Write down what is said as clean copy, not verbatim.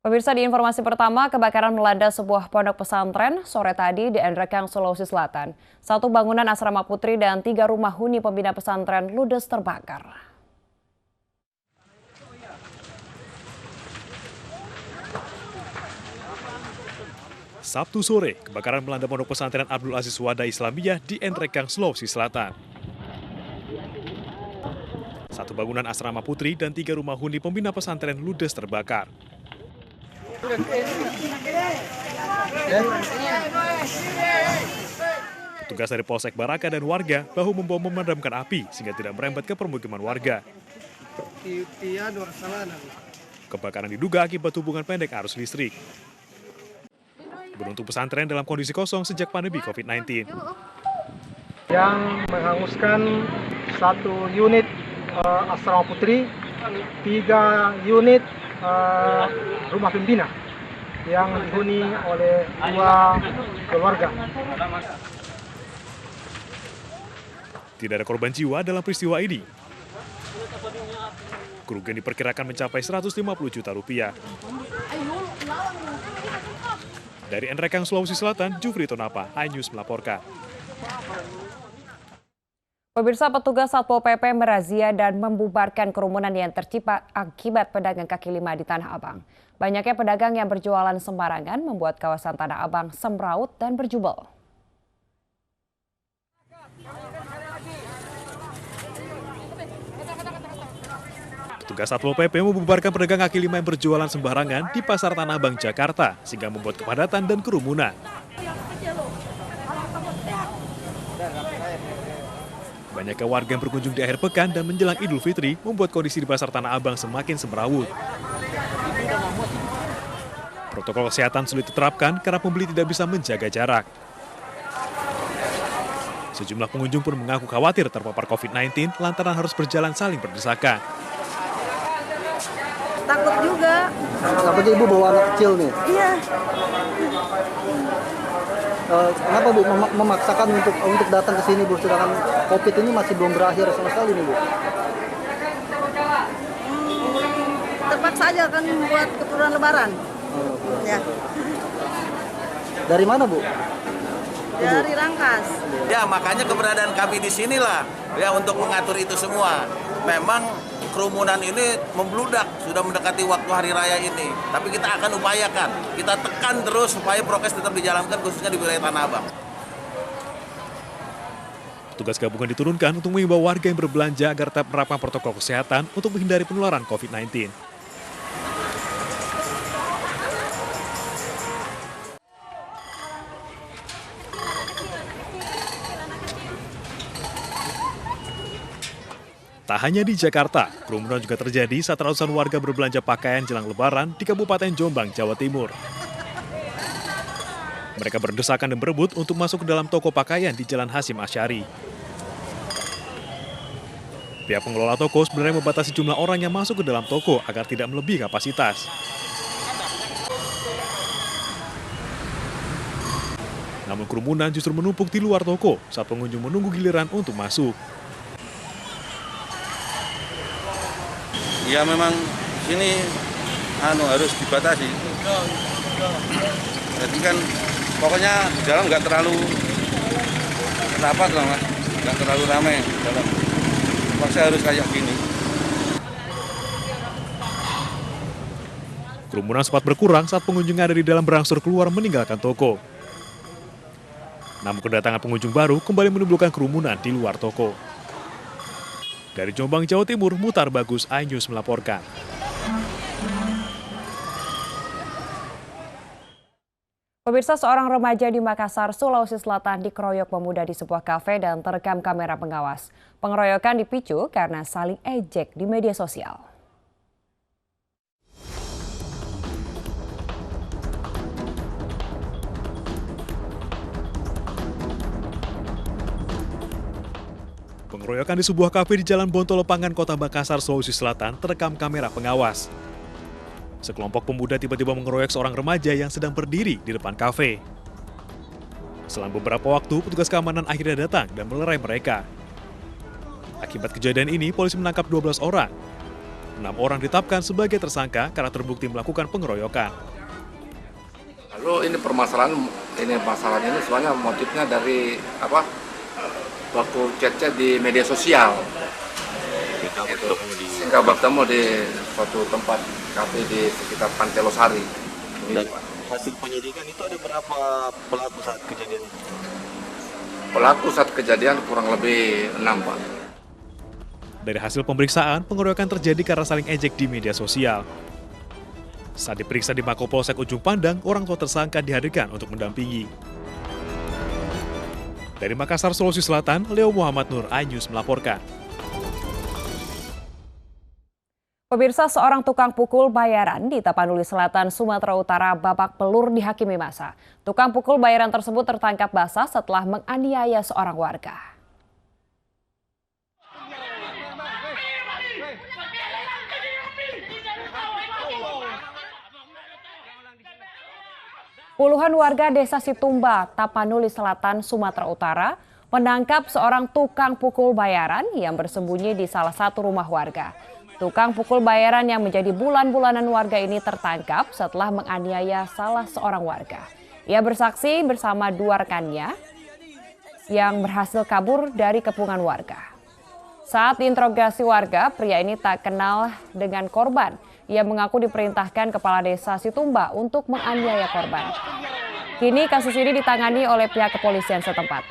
Pemirsa, di informasi pertama, kebakaran melanda sebuah pondok pesantren sore tadi di Endrekang, Sulawesi Selatan. Satu bangunan asrama putri dan 3 rumah huni pembina pesantren ludes terbakar. Sabtu sore, kebakaran melanda pondok pesantren Abdul Aziz Wada Islamiyah di Endrekang, Sulawesi Selatan. Satu bangunan asrama putri dan 3 rumah huni pembina pesantren ludes terbakar. Petugas dari Polsek Baraka dan warga bahu-membahu memadamkan api sehingga tidak merembet ke permukiman warga. Kebakaran diduga akibat hubungan pendek arus listrik. Beruntung pesantren dalam kondisi kosong sejak pandemi COVID-19. Yang menghanguskan satu unit asrama putri, 3 unit rumah pembina yang dihuni oleh 2 keluarga. Tidak ada korban jiwa dalam peristiwa ini. Kerugian diperkirakan mencapai 150 juta rupiah. Dari Endrekang, Sulawesi Selatan, Jufri Tonapa, iNews melaporkan. Pemirsa, petugas Satpol PP merazia dan membubarkan kerumunan yang tercipta akibat pedagang kaki lima di Tanah Abang. Banyaknya pedagang yang berjualan sembarangan membuat kawasan Tanah Abang semraut dan berjubel. Petugas Satpol PP membubarkan pedagang kaki lima yang berjualan sembarangan di Pasar Tanah Abang, Jakarta, sehingga membuat kepadatan dan kerumunan. Banyaknya warga yang berkunjung di akhir pekan dan menjelang Idul Fitri membuat kondisi di Pasar Tanah Abang semakin semrawut. Protokol kesehatan sulit diterapkan karena pembeli tidak bisa menjaga jarak. Sejumlah pengunjung pun mengaku khawatir terpapar COVID-19 lantaran harus berjalan saling berdesakan. Takut juga. Takutnya ibu bawa anak kecil nih. Iya. Kenapa Bu memaksakan untuk datang ke sini Bu, sedangkan COVID ini masih belum berakhir sama sekali nih Bu? Terpaksa aja kan buat keperluan lebaran. Ya. Dari mana Bu? Dari Rangkas. Ya, makanya keberadaan kami di sinilah ya untuk mengatur itu semua. Memang kerumunan ini membludak sudah mendekati waktu hari raya ini. Tapi kita akan upayakan, kita tekan terus supaya prokes tetap dijalankan khususnya di wilayah Tanah Abang. Petugas gabungan diturunkan untuk mengimbau warga yang berbelanja agar tetap menerapkan protokol kesehatan untuk menghindari penularan COVID-19. Tak hanya di Jakarta, kerumunan juga terjadi saat ratusan warga berbelanja pakaian jelang Lebaran di Kabupaten Jombang, Jawa Timur. Mereka berdesakan dan berebut untuk masuk ke dalam toko pakaian di Jalan Hasyim Asy'ari. Pihak pengelola toko sebenarnya membatasi jumlah orang yang masuk ke dalam toko agar tidak melebihi kapasitas. Namun kerumunan justru menumpuk di luar toko saat pengunjung menunggu giliran untuk masuk. Ya memang sini harus dibatasi. Jadi kan pokoknya di dalam nggak terlalu rapat lah Mas, nggak terlalu ramai dalam. Makanya harus kayak gini. Kerumunan sempat berkurang saat pengunjung yang ada di dalam berangsur keluar meninggalkan toko. Namun kedatangan pengunjung baru kembali menimbulkan kerumunan di luar toko. Dari Jombang, Jawa Timur, Mutar Bagus, iNews melaporkan. Pemirsa, seorang remaja di Makassar, Sulawesi Selatan dikeroyok pemuda di sebuah kafe dan terekam kamera pengawas. Pengeroyokan dipicu karena saling ejek di media sosial. Pengeroyokan di sebuah kafe di Jalan Bontolopangan, Kota Makassar, Sulawesi Selatan terekam kamera pengawas. Sekelompok pemuda tiba-tiba mengeroyok seorang remaja yang sedang berdiri di depan kafe. Selang beberapa waktu, petugas keamanan akhirnya datang dan melerai mereka. Akibat kejadian ini, polisi menangkap 12 orang. 6 orang ditetapkan sebagai tersangka karena terbukti melakukan pengeroyokan. Lalu ini permasalahan ini sebenarnya motifnya dari baku chat-chat di media sosial. Sehingga bertemu di suatu tempat kafe di sekitar Pantai Losari. Dan hasil penyidikan itu ada berapa pelaku saat kejadian? Pelaku saat kejadian kurang lebih 6, Pak. Dari hasil pemeriksaan, pengeroyokan terjadi karena saling ejek di media sosial. Saat diperiksa di Mako-Polsek Ujung Pandang, orang tua tersangka dihadirkan untuk mendampingi. Dari Makassar, Sulawesi Selatan, Leo Muhammad Nur, iNews melaporkan. Pemirsa, seorang tukang pukul bayaran di Tapanuli Selatan, Sumatera Utara babak belur dihakimi massa. Tukang pukul bayaran tersebut tertangkap basah setelah menganiaya seorang warga. Puluhan warga desa Situmba, Tapanuli Selatan, Sumatera Utara menangkap seorang tukang pukul bayaran yang bersembunyi di salah satu rumah warga. Tukang pukul bayaran yang menjadi bulan-bulanan warga ini tertangkap setelah menganiaya salah seorang warga. Ia bersaksi bersama 2 rekannya yang berhasil kabur dari kepungan warga. Saat diinterogasi warga, pria ini tak kenal dengan korban. Ia mengaku diperintahkan Kepala Desa Situmba untuk menganiaya korban. Kini kasus ini ditangani oleh pihak kepolisian setempat.